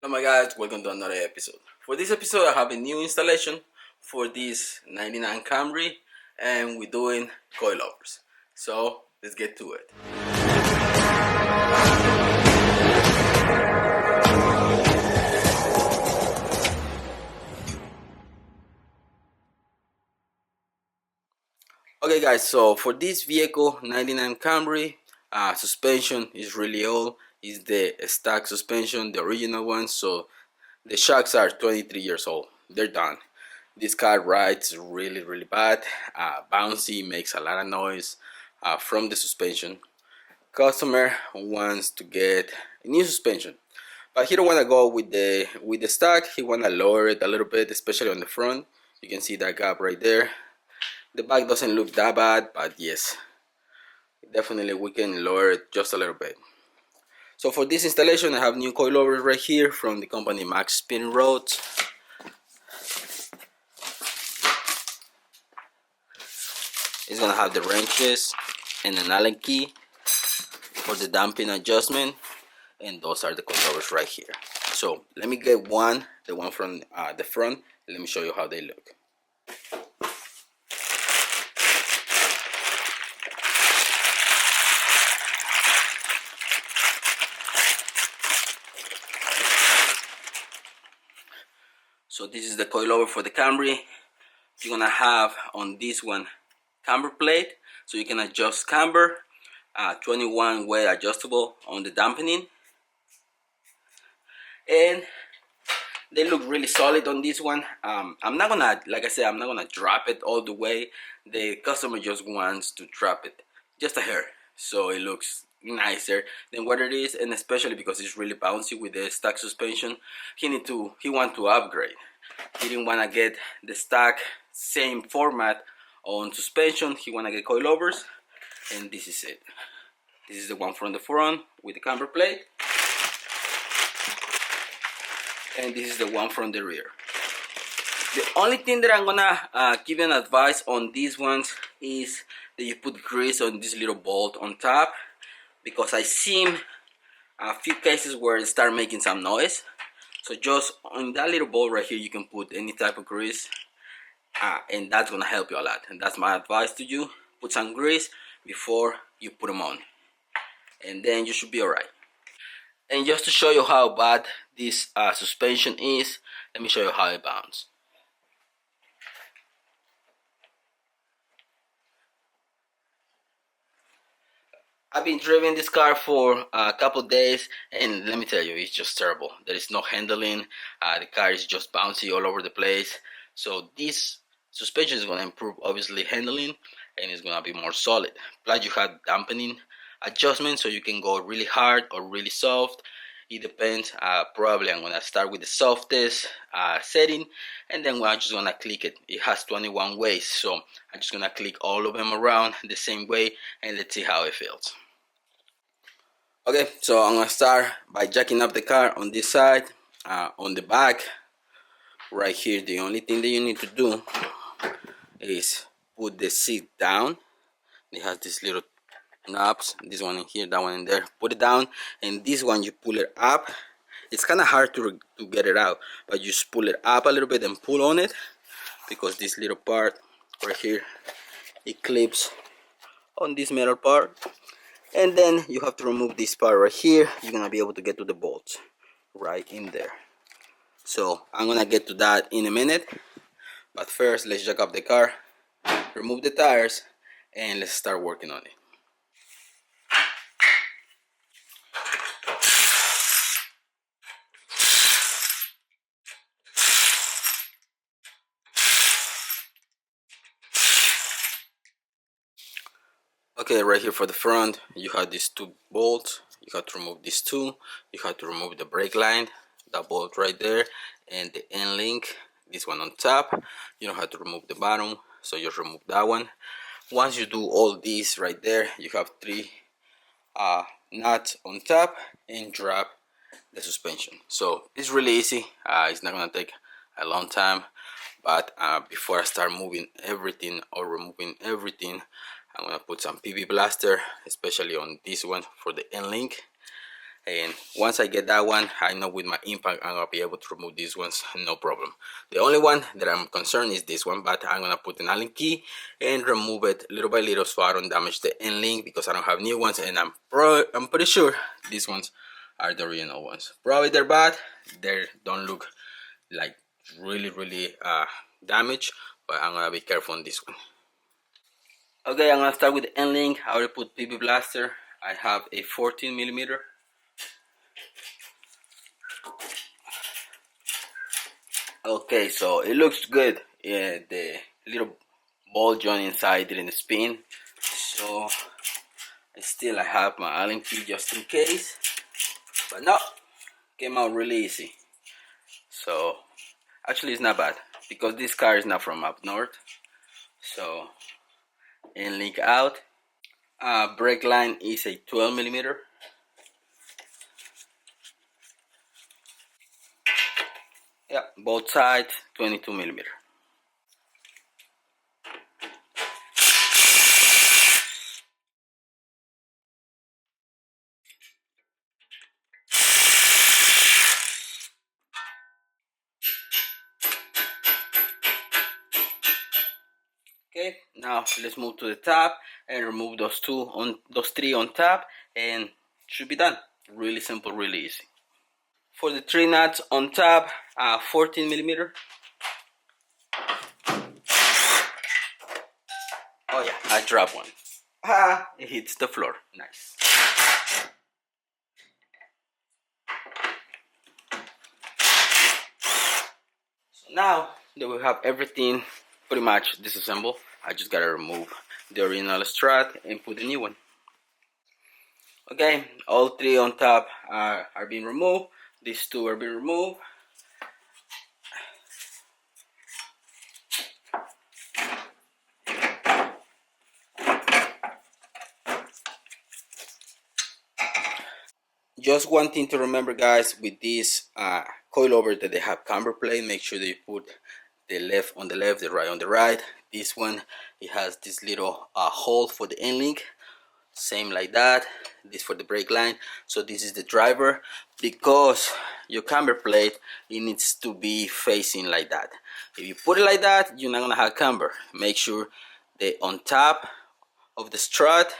Hello my guys, welcome to another episode. For this episode I have a new installation for this 99 Camry and we're doing coilovers. So let's get to it. Okay guys, so for this vehicle 99 Camry, suspension is really old. It's the stock suspension, the original one, so the shocks are 23 years old. They're done. This car rides really bad, bouncy, makes a lot of noise from the suspension. Customer wants to get a new suspension, but he don't want to go with the stock. He want to lower it a little bit, especially on the front. You can see that gap right there. The back doesn't look that bad, but yes, definitely we can lower it just a little bit. So for this installation I have new coilovers right here from the company Maxpeedingrods. It's gonna have the wrenches and an Allen key for the damping adjustment, and those are the coilovers right here. So let me get the one from the front. Let me show you how they look. So this is the coilover for the Camry. You're gonna have on this one camber plate, so you can adjust camber. 21 way adjustable on the dampening, and they look really solid on this one. I'm not gonna, like I said, I'm not gonna drop it all the way. The customer just wants to drop it just a hair, so it looks nicer than what it is, and especially because it's really bouncy with the stock suspension. He want to upgrade. He didn't want to get the stock same format on suspension. He want to get coilovers, and this is it. This is the one from the front with the camber plate, and this is the one from the rear. The only thing that I'm gonna give you an advice on these ones is that you put grease on this little bolt on top, because I seen a few cases where it start making some noise. So just on that little bolt right here you can put any type of grease, and that's gonna help you a lot. And that's my advice to you. Put some grease before you put them on, and then you should be alright. And just to show you how bad this suspension is, let me show you how it bounces. I've been driving this car for a couple days, and let me tell you, it's just terrible. There is no handling. The car is just bouncy all over the place. So this suspension is going to improve, obviously, handling, and it's going to be more solid. Plus you have dampening adjustment, so you can go really hard or really soft. It depends. Probably I'm going to start with the softest setting, and then I'm just going to click it. It has 21 ways, so I'm just going to click all of them around the same way, and let's see how it feels. Okay, so I'm going to start by jacking up the car on this side. On the back, right here, the only thing that you need to do is put the seat down. It has these little knobs, this one in here, that one in there. Put it down, and this one you pull it up. It's kind of hard to get it out, but you just pull it up a little bit and pull on it, because this little part right here, it clips on this metal part. And then you have to remove this part right here. You're gonna be able to get to the bolts right in there. So I'm gonna get to that in a minute, but first let's jack up the car, remove the tires, and let's start working on it. Okay, right here for the front, you have these two bolts. You have to remove these two. You have to remove the brake line, that bolt right there, and the end link, this one on top. You don't have to remove the bottom, so just remove that one. Once you do all these right there, you have three nuts on top, and drop the suspension. So it's really easy. It's not gonna take a long time, but before I start moving everything or removing everything, I'm gonna put some PB blaster, especially on this one for the end link, And once I get that one, I know with my impact I'm gonna be able to remove these ones, no problem. The only one that I'm concerned is this one, but I'm gonna put an Allen key and remove it little by little so I don't damage the end link, because I don't have new ones, and I'm pretty sure these ones are the original ones. Probably they're bad, they don't look like really damaged, but I'm gonna be careful on this one. Okay, I'm gonna start with the end link. I already put PB Blaster. I have a 14 millimeter. Okay, so it looks good. Yeah, the little ball joint inside didn't spin, so I have my Allen key just in case. But no, came out really easy. So actually, it's not bad because this car is not from up north. So end link out. Brake line is a 12 millimeter. Yeah, both sides 22 millimeter. Okay, now let's move to the top and remove those three on top, and should be done. Really simple, really easy. For the three nuts on top, 14 millimeter. Oh yeah, I dropped one. It hits the floor. Nice. So now that we have everything pretty much disassembled, I just gotta remove the original strut and put the new one. Okay, all three on top are being removed. These two are being removed. Just one thing to remember, guys, with these coilovers that they have camber plate, make sure that you put the left on the left, the right on the right. This one, it has this little hole for the end link, same like that. This for the brake line. So this is the driver, because your camber plate, it needs to be facing like that. If you put it like that, you're not gonna have camber. Make sure that on top of the strut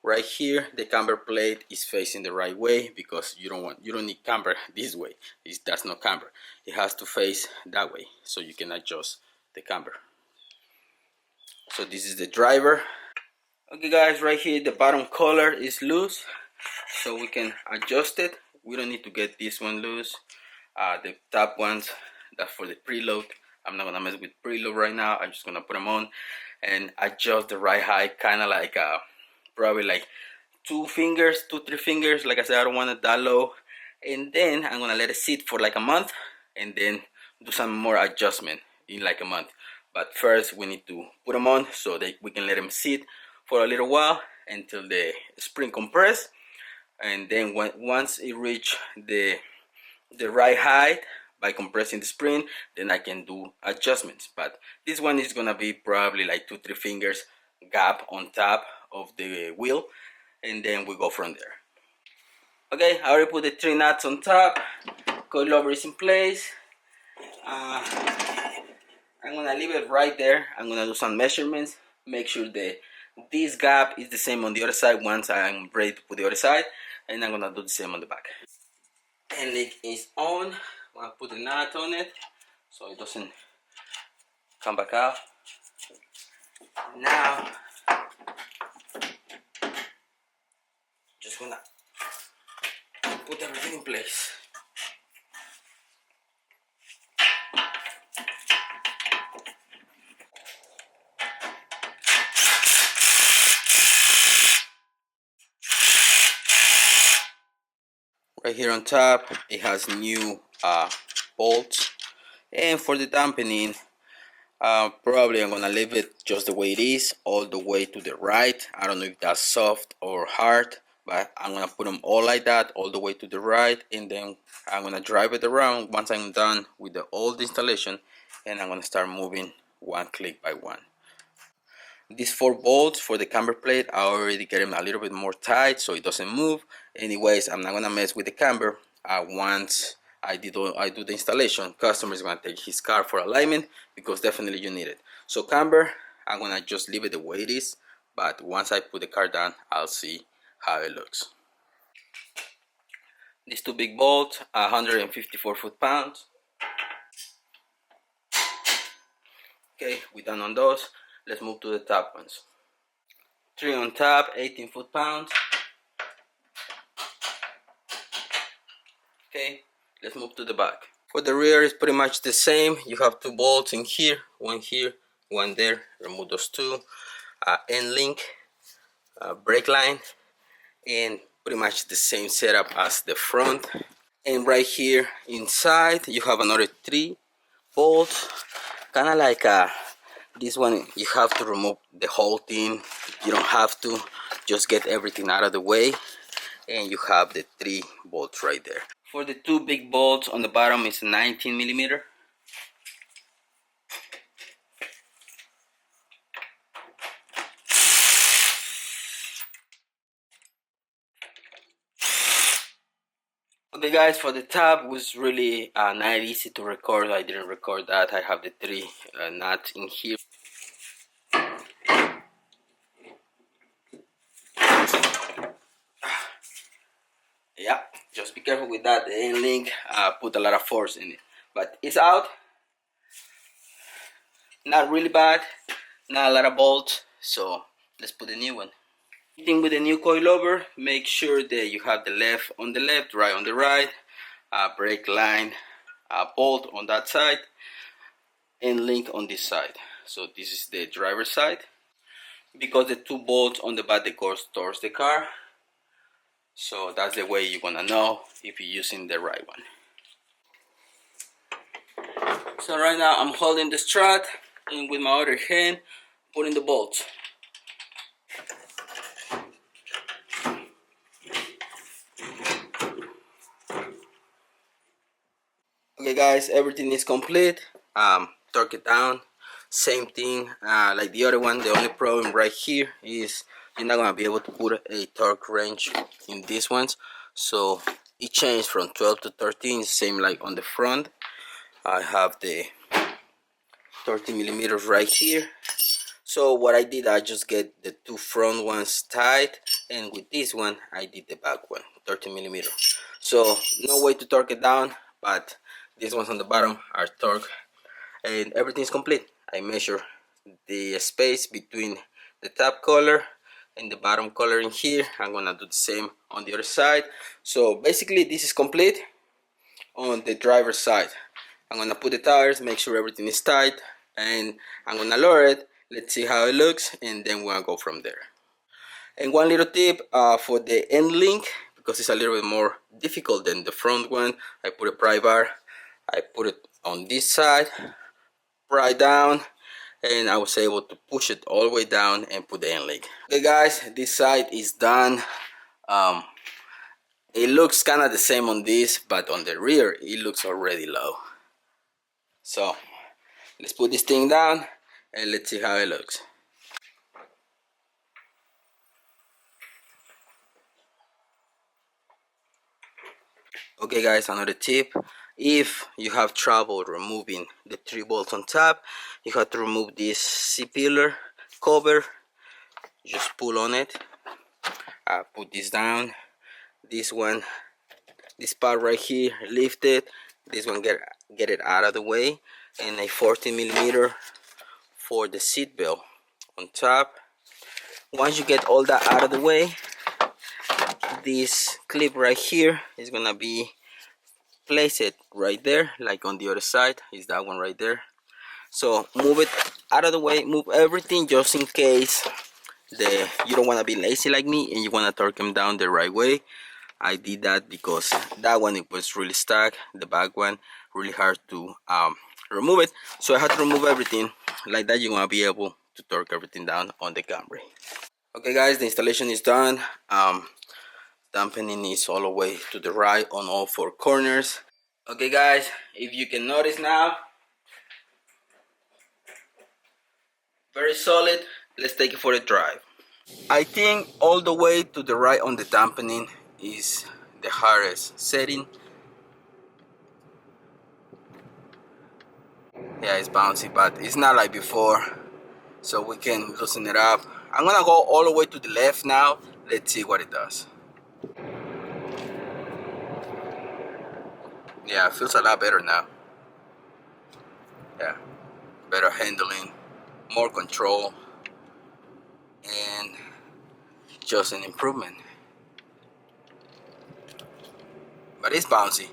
right here, the camber plate is facing the right way, because you don't need camber this way. That's not camber. It has to face that way so you can adjust the camber. So this is the driver. Okay guys, right here the bottom collar is loose, so we can adjust it. We don't need to get this one loose. The top ones, that's for the preload. I'm not gonna mess with preload right now. I'm just gonna put them on and adjust the right height, kind of like probably like 3 fingers. Like I said, I don't want it that low. And then I'm gonna let it sit for like a month, and then do some more adjustment in like a month. But first we need to put them on so that we can let them sit for a little while until the spring compress. And then once it reach the right height by compressing the spring, then I can do adjustments. But this one is gonna be probably like 2-3 fingers gap on top of the wheel, and then we go from there. Okay, I already put the 3 nuts on top. Coilover is in place. I'm gonna leave it right there. I'm gonna do some measurements, make sure that this gap is the same on the other side once I'm ready to put the other side, and I'm gonna do the same on the back. And it is on. I'm gonna put the nut on it so it doesn't come back out. Now, just gonna put everything in place. Right here on top, it has new bolts, and for the dampening, probably I'm gonna leave it just the way it is, all the way to the right. I don't know if that's soft or hard, but I'm gonna put them all like that, all the way to the right, and then I'm gonna drive it around once I'm done with the old installation, and I'm gonna start moving one click by one. These 4 bolts for the camber plate, I already get them a little bit more tight so it doesn't move. Anyways, I'm not gonna mess with the camber. Once I do the installation, customer is gonna take his car for alignment because definitely you need it. So camber, I'm gonna just leave it the way it is, but once I put the car down, I'll see how it looks. These 2 big bolts, 154 foot-pounds. Okay, we're done on those. Let's move to the top ones. 3 on top, 18 foot-pounds. Okay, let's move to the back. For the rear, it's pretty much the same. You have 2 bolts in here, one there. Remove those 2. End link, brake line, and pretty much the same setup as the front. And right here inside, you have another 3 bolts, kind of like this one. You have to remove the whole thing. You don't have to, just get everything out of the way, and you have the 3 bolts right there. For the 2 big bolts on the bottom is 19 millimeter. Okay guys, for the top was really not easy to record. I didn't record that. I have the 3 nuts in here. Yeah, just be careful with that. The end link put a lot of force in it, but it's out. Not really bad, not a lot of bolts, so let's put a new one. Thing with the new coilover, make sure that you have the left on the left, right on the right, brake line bolt on that side, and link on this side. So this is the driver's side, because the 2 bolts on the back that goes towards the car. So that's the way you're gonna know if you're using the right one. So right now I'm holding the strut and with my other hand putting the bolts. Okay guys, everything is complete. Torque it down, same thing like the other one. The only problem right here is you're not gonna be able to put a torque wrench in these ones, so it changed from 12 to 13, same like on the front. I have the 13 millimeters right here. So what I did, I just get the 2 front ones tight, and with this one I did the back one, 13 millimeter. So no way to torque it down, but these ones on the bottom are torque, and everything's complete. I measure the space between the top collar and the bottom collar in here. I'm gonna do the same on the other side. So basically this is complete on the driver's side. I'm gonna put the tires, make sure everything is tight, and I'm gonna lower it. Let's see how it looks, and then we're gonna go from there. And one little tip for the end link, because it's a little bit more difficult than the front one, I put a pry bar, I put it on this side, pry down, and I was able to push it all the way down and put the end link. Okay guys, this side is done. It looks kind of the same on this, but on the rear it looks already low. So let's put this thing down and let's see how it looks. Okay guys, another tip: if you have trouble removing the 3 bolts on top, you have to remove this C-pillar cover. Just pull on it, put this down, this one, this part right here, lift it, this one get it out of the way, and a 14 millimeter for the seat belt on top. Once you get all that out of the way, this clip right here is gonna be place it right there, like on the other side is that one right there. So move it out of the way, move everything, just in case you don't want to be lazy like me and you want to torque them down the right way. I did that because that one, it was really stuck, the back one really hard to remove it, so I had to remove everything. Like that you're gonna be able to torque everything down on the Camry. Okay guys, the installation is done. Dampening is all the way to the right on all 4 corners. Okay guys, if you can notice now, very solid. let's take it for a drive. I think all the way to the right on the dampening is the hardest setting. Yeah, it's bouncy, but it's not like before, so we can loosen it up. I'm gonna go all the way to the left now. Let's see what it does. Yeah, it feels a lot better now. Yeah, better handling, more control, and just an improvement. But it's bouncy,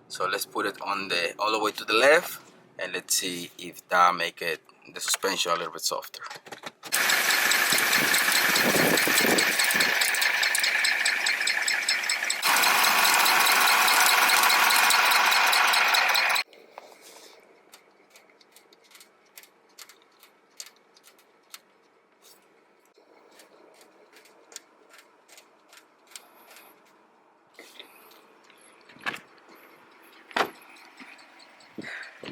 so let's put it on the all the way to the left, and let's see if that make it the suspension a little bit softer.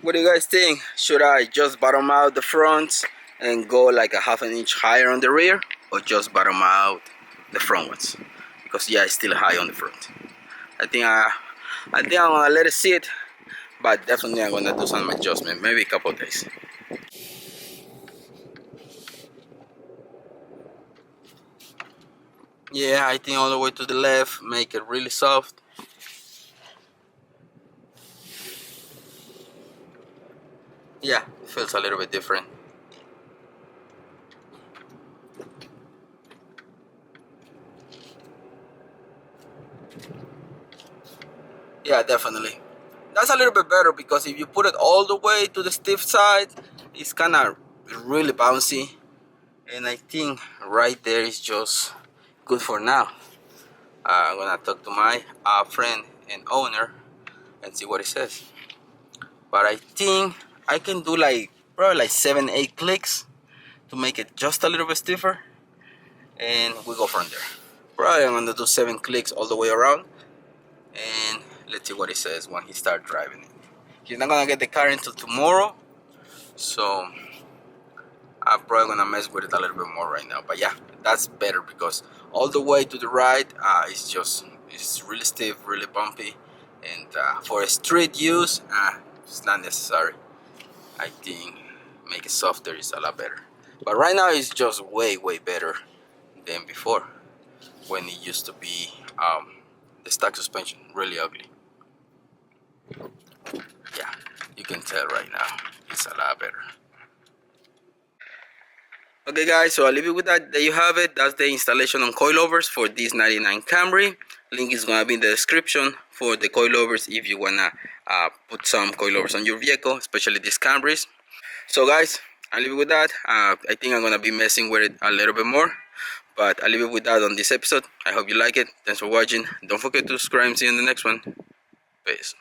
What do you guys think? Should I just bottom out the front and go like a half an inch higher on the rear, or just bottom out the front ones? Because yeah, it's still high on the front. I think I'm gonna let it sit, but definitely I'm gonna do some adjustment, maybe a couple of days. Yeah, I think all the way to the left, make it really soft. Yeah, it feels a little bit different. Yeah, definitely. That's a little bit better, because if you put it all the way to the stiff side, it's kind of really bouncy. And I think right there is just good for now. I'm gonna talk to my friend and owner and see what he says. But I think I can do like probably like 7-8 clicks to make it just a little bit stiffer, and we go from there. Probably I'm gonna do 7 clicks all the way around, and let's see what he says when he starts driving it. He's not gonna get the car until tomorrow, so I'm probably gonna mess with it a little bit more right now. But yeah, that's better, because all the way to the right, it's really stiff, really bumpy, and for a street use, it's not necessary. I think make it softer is a lot better. But right now it's just way better than before, when it used to be the stock suspension really ugly. Yeah, you can tell right now it's a lot better. Okay guys, so I'll leave you with that. There you have it. That's the installation on coilovers for this 99 Camry. Link is gonna be in the description for the coilovers if you wanna put some coilovers on your vehicle, especially these Camrys. So guys, I'll leave you with that. I think I'm gonna be messing with it a little bit more, but I'll leave you with that on this episode. I hope you like it. Thanks for watching. Don't forget to subscribe and see you in the next one. Peace.